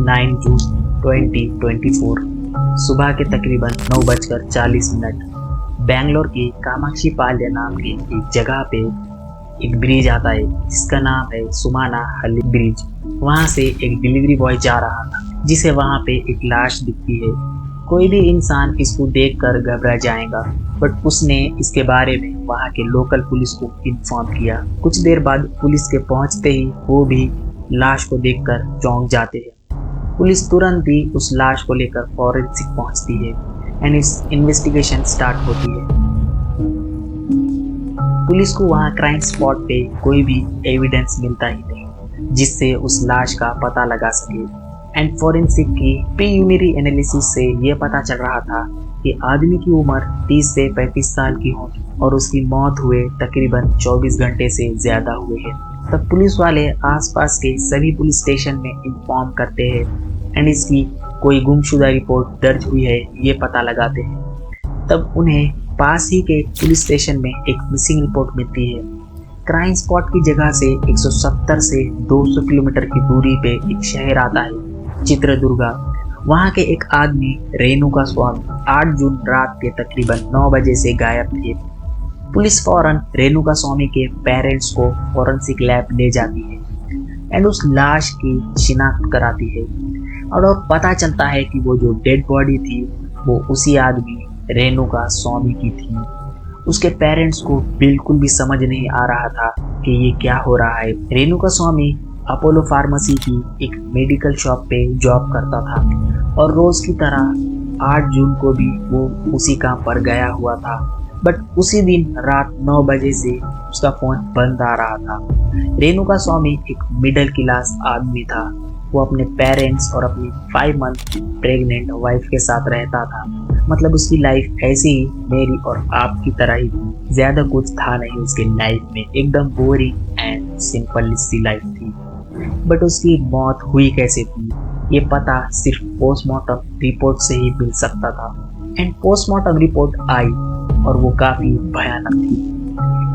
9 जून 2024 सुबह के तकरीबन 9:40 बेंगलोर की कामाक्षी पाल्य नाम की एक जगह पे एक ब्रिज आता है जिसका नाम है सुमाना हली ब्रिज। वहां से एक डिलीवरी बॉय जा रहा था जिसे वहां पे एक लाश दिखती है। कोई भी इंसान इसको देखकर घबरा जाएगा, बट उसने इसके बारे में वहां के लोकल पुलिस को इन्फॉर्म किया। कुछ देर बाद पुलिस के पहुंचते ही वो भी लाश को देखकर चौंक जाते हैं। पुलिस तुरंत ही उस लाश को लेकर फॉरेंसिक पहुंचती है एंड इस इन्वेस्टिगेशन स्टार्ट होती है। पुलिस को वहां क्राइम स्पॉट पे कोई भी एविडेंस मिलता ही नहीं जिससे उस लाश का पता लगा सके। एंड फॉरेंसिक की प्रीलिमिनरी एनालिसिस से यह पता चल रहा था कि आदमी की उम्र 30 से 35 साल की होगी और उसकी मौत हुए तकरीबन 24 घंटे से ज्यादा हुए हैं। तब पुलिस वाले आसपास के सभी पुलिस स्टेशन में इन्फॉर्म करते हैं एंड इसकी कोई गुमशुदा रिपोर्ट दर्ज हुई है ये पता लगाते हैं। तब उन्हें पास ही के पुलिस स्टेशन में एक मिसिंग रिपोर्ट मिलती है। क्राइम स्पॉट की जगह से 170 से 200 किलोमीटर की दूरी पे एक शहर आता है चित्रदुर्गा। वहाँ के एक आदमी रेणुका स्वामी 8 जून रात के तकरीबन 9 बजे से गायब थे। पुलिस फौरन रेणुका स्वामी के पेरेंट्स को फॉरेंसिक लैब ले जाती है एंड उस लाश की शिनाख्त कराती है और पता चलता है कि वो जो डेड बॉडी थी वो उसी आदमी रेणुका स्वामी की थी। उसके पेरेंट्स को बिल्कुल भी समझ नहीं आ रहा था कि ये क्या हो रहा है। रेणुका स्वामी अपोलो फार्मेसी की एक मेडिकल शॉप पे जॉब करता था और रोज की तरह 8 जून को भी वो उसी काम पर गया हुआ था। बट उसी दिन रात 9 बजे से उसका फोन बंद आ रहा था। रेणुका स्वामी एक मिडिल क्लास आदमी था। वो अपने पेरेंट्स और अपनी 5 मंथ प्रेग्नेंट वाइफ के साथ रहता था। मतलब उसकी लाइफ ऐसी ही मेरी और आपकी तरह ही थी। ज्यादा कुछ था नहीं उसकी लाइफ में, एकदम बोरिंग एंड सिंपल सी लाइफ थी। बट उसकी मौत हुई कैसे थी ये पता सिर्फ पोस्टमार्टम रिपोर्ट से ही मिल सकता था। एंड पोस्टमार्टम रिपोर्ट आई और वो काफी भयानक थी।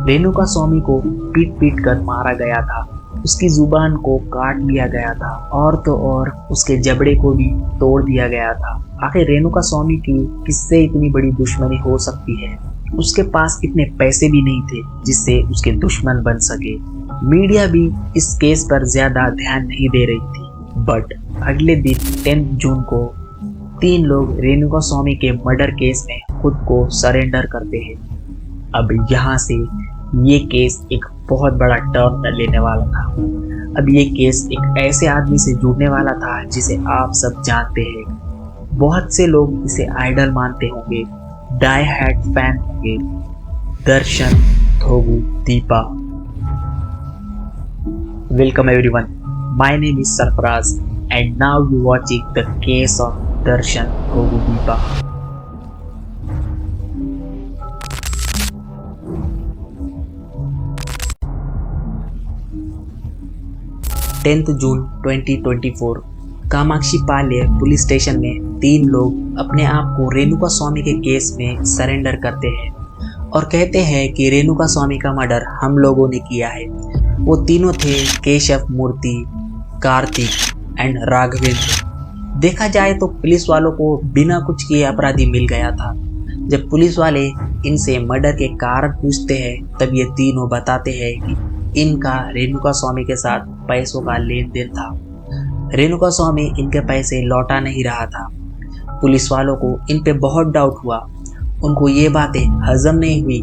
रेणुका स्वामी को पीट कर मारा गया था, उसकी जुबान को काट दिया गया था और तो और उसके जबड़े को भी तोड़ दिया गया था। आखिर रेणुका स्वामी की किससे इतनी बड़ी दुश्मनी हो सकती है? उसके पास इतने पैसे भी नहीं थे जिससे उसके दुश्मन बन सके। मीडिया भी इस केस पर ज्यादा ध्यान नहीं दे रही थी। बट अगले दिन 10 जून को 3 लोग रेणुका स्वामी के मर्डर केस में खुद को सरेंडर करते हैं। अब यहाँ से ये केस एक बहुत बड़ा टर्न लेने वाला था। अब ये केस एक ऐसे आदमी से जुड़ने वाला था जिसे आप सब जानते हैं। बहुत से लोग इसे आइडल मानते होंगे, डाई हार्ड फैन होंगे, Darshan Thoogudeepa. Welcome everyone, my name is Sarfaraz and now you watching the case of Darshan Thoogudeepa. June 2024 Kamakshi Palya police station में 3 लोग अपने आप को रेणुका स्वामी के केस में सरेंडर करते हैं और कहते हैं कि रेणुका स्वामी का मर्डर हम लोगों ने किया है। वो तीनों थे केशव मूर्ति, कार्तिक एंड राघवेंद्र। देखा जाए तो पुलिस वालों को बिना कुछ किए अपराधी मिल गया था। जब पुलिस वाले इनसे मर्डर के कारण पूछते हैं तब ये तीनों बताते हैं कि इनका रेणुका स्वामी के साथ पैसों का लेन देन था। रेणुका स्वामी इनके पैसे लौटा नहीं रहा था। पुलिस वालों को इन पे बहुत डाउट हुआ। उनको ये बातें हजम नहीं हुई,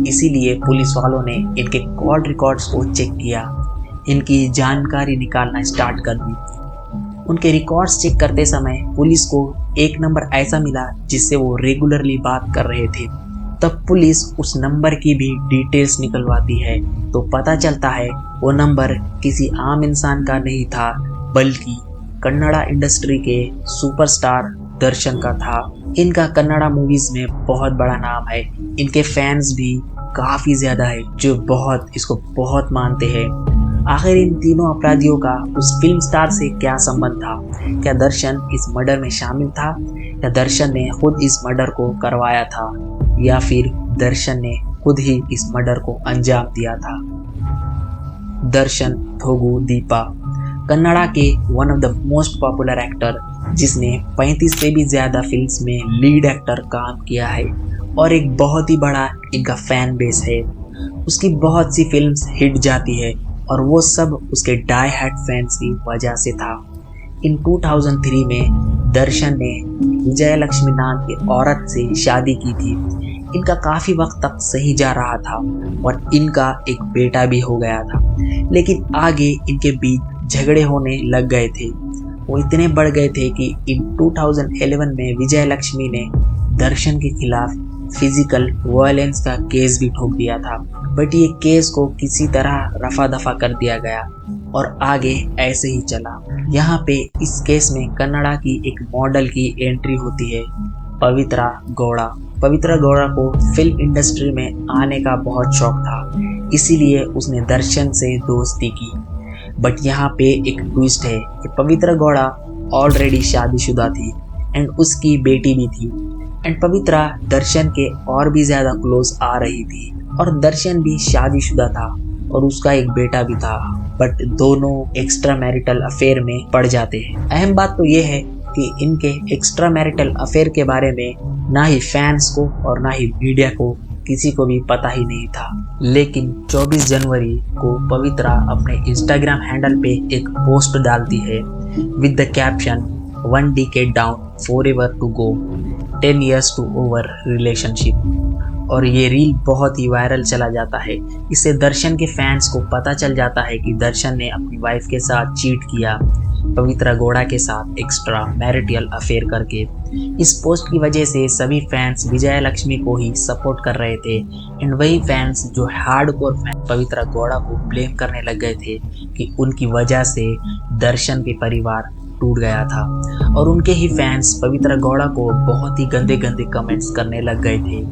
इसीलिए पुलिस वालों ने इनके कॉल रिकॉर्ड्स को चेक किया, इनकी जानकारी निकालना स्टार्ट कर दी। उनके रिकॉर्ड्स चेक करते समय पुलिस को एक नंबर ऐसा मिला जिससे वो रेगुलरली बात कर रहे थे। तब पुलिस उस नंबर की भी डिटेल्स निकलवाती है तो पता चलता है वो नंबर किसी आम इंसान का नहीं था बल्कि कन्नड़ा इंडस्ट्री के सुपरस्टार दर्शन का था। इनका कन्नड़ा मूवीज में बहुत बड़ा नाम है। इनके फैंस भी काफी ज्यादा है जो इसको बहुत मानते हैं। आखिर इन तीनों अपराधियों का उस फिल्म स्टार से क्या संबंध था? क्या दर्शन इस मर्डर में शामिल था या दर्शन ने खुद इस मर्डर को करवाया था या फिर दर्शन ने खुद ही इस मर्डर को अंजाम दिया था? दर्शन थोगू दीपा कन्नड़ा के one of the most popular actor, जिसने 35 से भी ज़्यादा फिल्म्स में लीड एक्टर काम किया है और एक बहुत ही बड़ा इनका फैन बेस है। उसकी बहुत सी फिल्म्स हिट जाती है और वो सब उसके डाई हार्ड फैंस की वजह से था। इन 2003 में दर्शन ने विजय लक्ष्मी नाम की औरत से शादी की थी। इनका काफ़ी वक्त तक सही जा रहा था और इनका एक बेटा भी हो गया था, लेकिन आगे इनके बीच झगड़े होने लग गए थे। वो इतने बढ़ गए थे कि इन 2011 में विजय लक्ष्मी ने दर्शन के खिलाफ फिजिकल वायलेंस का केस भी ठोक दिया था, बट ये केस को किसी तरह रफा दफा कर दिया गया और आगे ऐसे ही चला। यहाँ पे इस केस में कन्नड़ा की एक मॉडल की एंट्री होती है, पवित्रा गौड़ा। पवित्रा गौड़ा को फिल्म इंडस्ट्री में आने का बहुत शौक था, इसीलिए उसने दर्शन से दोस्ती की। बट यहाँ पे एक ट्विस्ट है कि पवित्रा गौड़ा ऑलरेडी शादीशुदा थी एंड उसकी बेटी भी थी एंड पवित्रा दर्शन के और भी ज़्यादा क्लोज आ रही थी और दर्शन भी शादीशुदा था और उसका एक बेटा भी था, बट दोनों एक्स्ट्रा मैरिटल अफेयर में पड़ जाते हैं। अहम बात तो ये है कि इनके एक्स्ट्रा मैरिटल अफेयर के बारे में ना ही फैंस को और ना ही मीडिया को किसी को भी पता ही नहीं था। लेकिन 24 जनवरी को पवित्रा अपने इंस्टाग्राम हैंडल पे एक पोस्ट डालती है with the caption 1 decade down forever to go 10 years to over relationship, और ये रील बहुत ही वायरल चला जाता है। इससे दर्शन के फैंस को पता चल जाता है कि दर्शन ने अपनी वाइफ के साथ चीट किया पवित्रा गौड़ा के साथ एक्स्ट्रा मैरिटल अफेयर करके। इस पोस्ट की वजह से सभी फैंस विजय लक्ष्मी को ही सपोर्ट कर रहे थे एंड वही फैंस जो हार्डकोर फैन पवित्रा गौड़ा को ब्लेम करने लग गए थे कि उनकी वजह से दर्शन के परिवार टूट गया था, और उनके ही फैंस पवित्रा गौड़ा को बहुत ही गंदे गंदे कमेंट्स करने लग गए थे।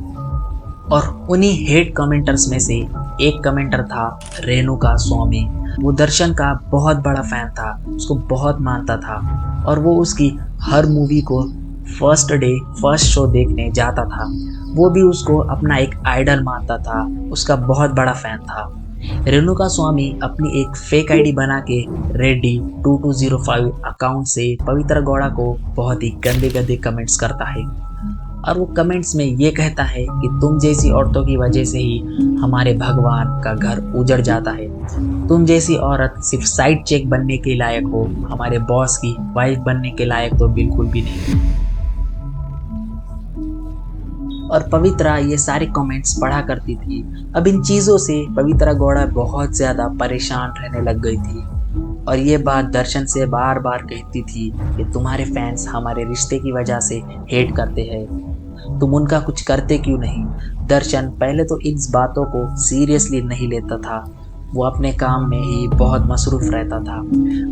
और उन्हीं हेट कमेंटर्स में से एक कमेंटर था रेणुका स्वामी। वो दर्शन का बहुत बड़ा फैन था, उसको बहुत मानता था और वो उसकी हर मूवी को फर्स्ट डे फर्स्ट शो देखने जाता था। वो भी उसको अपना एक आइडल मानता था, उसका बहुत बड़ा फैन था। रेणुका स्वामी अपनी एक फेक आईडी बना के रेड्डी 2205 अकाउंट से पवित्रा गौड़ा को बहुत ही गंदे गंदे कमेंट्स करता है और वो कमेंट्स में ये कहता है कि तुम जैसी औरतों की वजह से ही हमारे भगवान का घर उजड़ जाता है। तुम जैसी औरत सिर्फ साइड चेक बनने के लायक हो, हमारे बॉस की वाइफ बनने के लायक तो बिल्कुल भी नहीं। और पवित्रा ये सारे कमेंट्स पढ़ा करती थी। अब इन चीज़ों से पवित्रा गौड़ा बहुत ज़्यादा परेशान रहने लग गई थी और ये बात दर्शन से बार बार कहती थी कि तुम्हारे फैंस हमारे रिश्ते की वजह से हेट करते हैं, तुम उनका कुछ करते क्यों नहीं। दर्शन पहले तो इन बातों को सीरियसली नहीं लेता था, वो अपने काम में ही बहुत मसरूफ रहता था।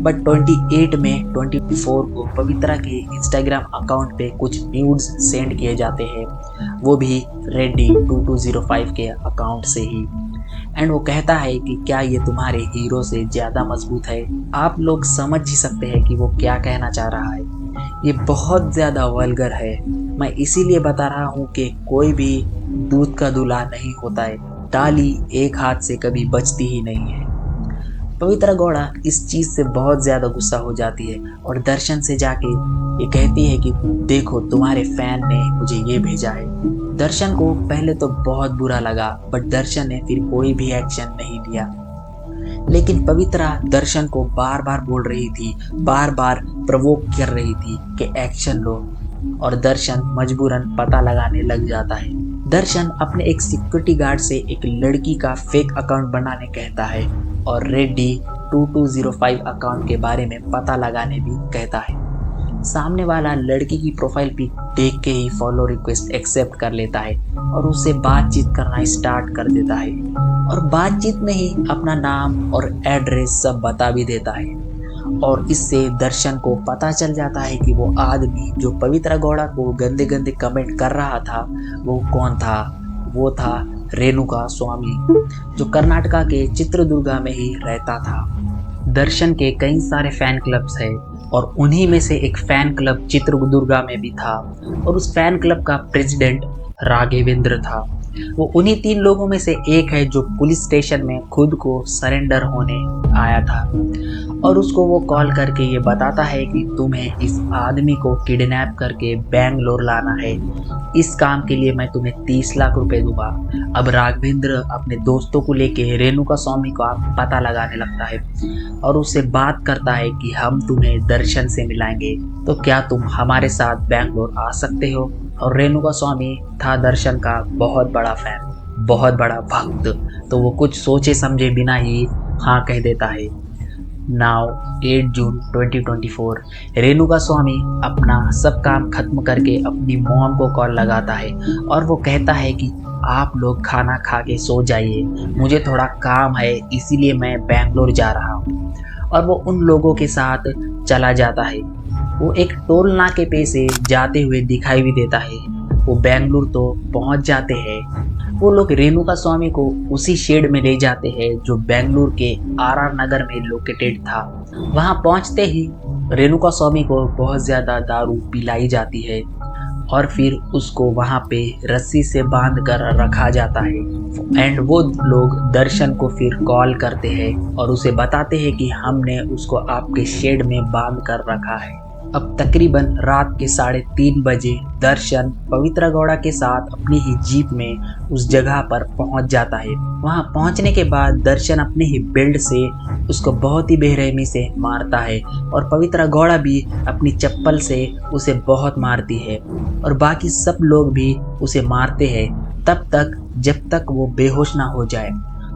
बट 28 में 24 को पवित्रा के इंस्टाग्राम अकाउंट पे कुछ न्यूड्स सेंड किए जाते हैं, वो भी रेड्डी 2205 के अकाउंट से ही। एंड वो कहता है कि क्या ये तुम्हारे हीरो से ज़्यादा मजबूत है। आप लोग समझ ही सकते हैं कि वो क्या कहना चाह रहा है। ये बहुत ज़्यादा वल्गर है। मैं इसीलिए बता रहा हूँ कि कोई भी दूध का दूल्हा नहीं होता है, ताली एक हाथ से कभी बचती ही नहीं है। पवित्रा गौड़ा इस चीज़ से बहुत ज़्यादा गुस्सा हो जाती है और दर्शन से जाके ये कहती है कि देखो तुम्हारे फैन ने मुझे ये भेजा है। दर्शन को पहले तो बहुत बुरा लगा, बट दर्शन ने फिर कोई भी एक्शन नहीं लिया। लेकिन पवित्रा दर्शन को बार बार बोल रही थी, बार बार प्रवोक कर रही थी कि एक्शन लो, और दर्शन मजबूरन पता लगाने लग जाता है। दर्शन अपने एक सिक्योरिटी गार्ड से एक लड़की का फेक अकाउंट बनाने कहता है और रेड्डी 2205 अकाउंट के बारे में पता लगाने भी कहता है। सामने वाला लड़की की प्रोफाइल पिक देख के ही फॉलो रिक्वेस्ट एक्सेप्ट कर लेता है और उससे बातचीत करना स्टार्ट कर देता है, और बातचीत में ही अपना नाम और एड्रेस सब बता भी देता है। और इससे दर्शन को पता चल जाता है कि वो आदमी जो पवित्रा गौड़ा को गंदे गंदे कमेंट कर रहा था वो कौन था। वो था रेणुका स्वामी, जो कर्नाटका के चित्रदुर्गा में ही रहता था। दर्शन के कई सारे फैन क्लब्स हैं और उन्हीं में से एक फैन क्लब चित्रदुर्गा में भी था, और उस फैन क्लब का प्रेसिडेंट राघवेंद्र था। वो उन्हीं 3 लोगों में से एक है जो पुलिस स्टेशन में खुद को सरेंडर होने आया था। और उसको वो कॉल करके ये बताता है कि तुम्हें इस आदमी को किडनैप करके बेंगलोर लाना है। इस काम के लिए मैं तुम्हें 30 लाख रुपए दूंगा। अब राघवेंद्र अपने दोस्तों को लेके रेणुका स्वामी का पता लगाने लगता है और उससे बात करता है कि हम तुम्हें दर्शन से मिलाएंगे, तो क्या तुम हमारे साथ बेंगलोर आ सकते हो। और रेणुका स्वामी था दर्शन का बहुत बड़ा फैन, बहुत बड़ा भक्त, तो वो कुछ सोचे समझे बिना ही हाँ कह देता है। नाउ 8 जून 2024 रेणुका स्वामी अपना सब काम खत्म करके अपनी मॉम को कॉल लगाता है और वो कहता है कि आप लोग खाना खा के सो जाइए, मुझे थोड़ा काम है इसीलिए मैं बेंगलोर जा रहा हूँ। और वो उन लोगों के साथ चला जाता है। वो एक टोल नाके पे से जाते हुए दिखाई भी देता है। वो बेंगलुरु तो पहुंच जाते हैं। वो लोग रेणुका स्वामी को उसी शेड में ले जाते हैं जो बेंगलुरु के आरआर नगर में लोकेटेड था। वहां पहुंचते ही रेणुका स्वामी को बहुत ज्यादा दारू पिलाई जाती है और फिर उसको वहां पे रस्सी से बांध कर रखा जाता है। एंड वो लोग दर्शन को फिर कॉल करते हैं और उसे बताते हैं कि हमने उसको आपके शेड में बांध कर रखा है। अब तकरीबन रात के 3:30 बजे दर्शन पवित्रा गौड़ा के साथ अपनी ही जीप में उस जगह पर पहुंच जाता है। वहां पहुंचने के बाद दर्शन अपने ही बेल्ट से उसको बहुत ही बेरहमी से मारता है और पवित्रा गौड़ा भी अपनी चप्पल से उसे बहुत मारती है और बाकी सब लोग भी उसे मारते हैं तब तक जब तक वो बेहोश ना हो जाए।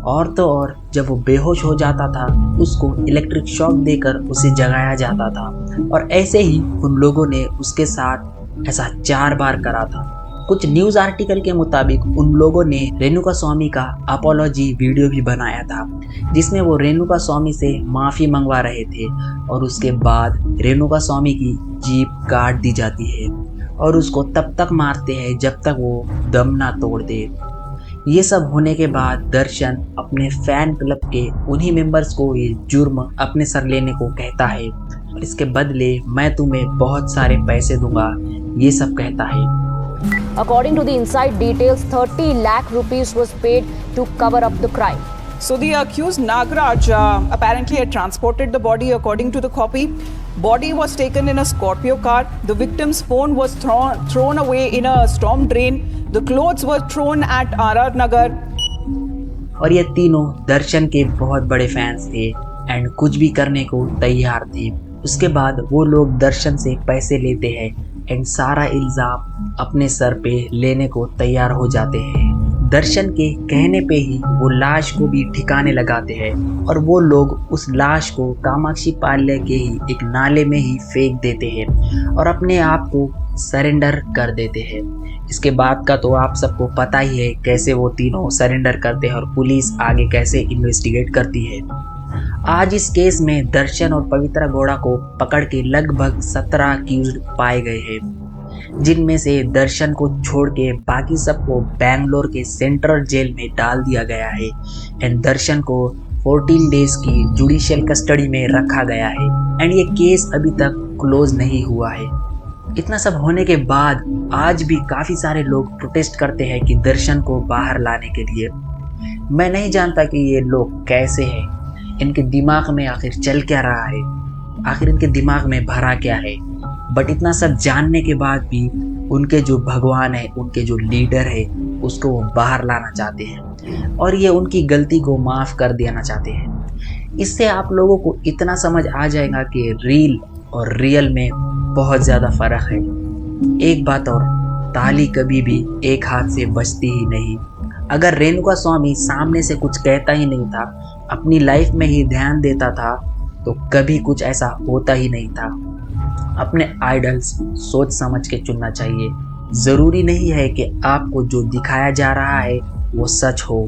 और तो और जब वो बेहोश हो जाता था उसको इलेक्ट्रिक शॉक देकर उसे जगाया जाता था और ऐसे ही उन लोगों ने उसके साथ ऐसा 4 बार करा था। कुछ न्यूज़ आर्टिकल के मुताबिक उन लोगों ने रेणुका स्वामी का अपोलॉजी वीडियो भी बनाया था जिसमें वो रेणुका स्वामी से माफ़ी मंगवा रहे थे और उसके बाद रेणुका स्वामी की जीप काट दी जाती है और उसको तब तक मारते हैं जब तक वो दम ना तोड़ दे। ये सब होने के बाद दर्शन अपने फैन क्लब के उन्हीं मेंबर्स को ये जुर्म अपने सर लेने को कहता है और इसके बदले मैं तुम्हें बहुत सारे पैसे दूंगा, ये सब कहता है। According to the inside details, 30 lakh rupees was paid to cover up the crime. So the accused Nagraj apparently had transported the body according to the copy. Body was taken in a Scorpio car. The victim's phone was thrown away in a storm drain. The clothes were thrown at RR Nagar. और ये तीनों दर्शन के बहुत बड़े fans थे and कुछ भी करने को तैयार थे। उसके बाद वो लोग दर्शन से पैसे लेते हैं एंड सारा इल्ज़ाम अपने सर पे लेने को तैयार हो जाते हैं। दर्शन के कहने पे ही वो लाश को भी ठिकाने लगाते हैं और वो लोग उस लाश को कामाक्षी पाल्य के ही एक नाले में ही फेंक देते हैं और अपने आप को सरेंडर कर देते हैं। इसके बाद का तो आप सबको पता ही है कैसे वो तीनों सरेंडर करते हैं और पुलिस आगे कैसे इन्वेस्टिगेट करती है। आज इस केस में दर्शन और पवित्रा गौड़ा को पकड़ के लगभग 17 अक्यूज्ड पाए गए हैं जिनमें से दर्शन को छोड़ के बाकी सबको बेंगलोर के सेंट्रल जेल में डाल दिया गया है एंड दर्शन को 14 डेज की जुडिशियल कस्टडी में रखा गया है एंड ये केस अभी तक क्लोज नहीं हुआ है। इतना सब होने के बाद आज भी काफ़ी सारे लोग प्रोटेस्ट करते हैं कि दर्शन को बाहर लाने के लिए। मैं नहीं जानता कि ये लोग कैसे हैं, इनके दिमाग में आखिर चल क्या रहा है, आखिर इनके दिमाग में भरा क्या है। बट इतना सब जानने के बाद भी उनके जो भगवान है, उनके जो लीडर है, उसको वो बाहर लाना चाहते हैं और ये उनकी गलती को माफ़ कर देना चाहते हैं। इससे आप लोगों को इतना समझ आ जाएगा कि रील और रियल में बहुत ज़्यादा फ़र्क है। एक बात और, ताली कभी भी एक हाथ से बजती ही नहीं। अगर रेणुका स्वामी सामने से कुछ कहता ही नहीं था, अपनी लाइफ में ही ध्यान देता था, तो कभी कुछ ऐसा होता ही नहीं था। अपने आइडल्स सोच समझ के चुनना चाहिए। ज़रूरी नहीं है कि आपको जो दिखाया जा रहा है वो सच हो।